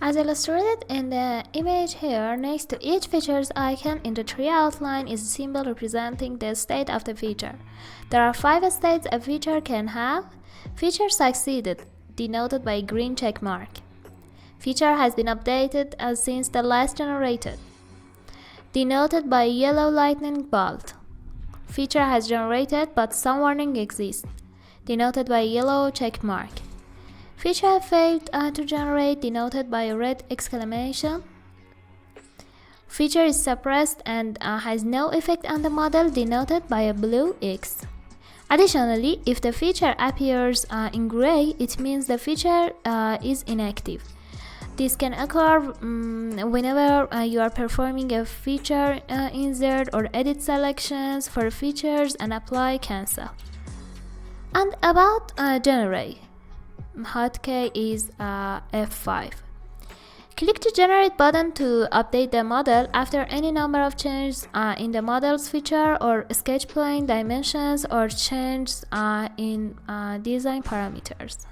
As illustrated in the image here, next to each feature's icon in the tree outline is a symbol representing the state of the feature. There are 5 states a feature can have. Feature succeeded, denoted by a green check mark. Feature has been updated since the last generated, denoted by a yellow lightning bolt. Feature has generated but some warning exists, denoted by a yellow check mark. Feature have failed to generate, denoted by a red exclamation. Feature is suppressed and has no effect on the model, denoted by a blue X. Additionally, if the feature appears in gray, it means the feature is inactive. This can occur whenever you are performing a feature insert or edit selections for features and apply cancel. And about generate, hotkey is F5. Click the generate button to update the model after any number of changes in the model's feature or sketch plane dimensions or changes in design parameters.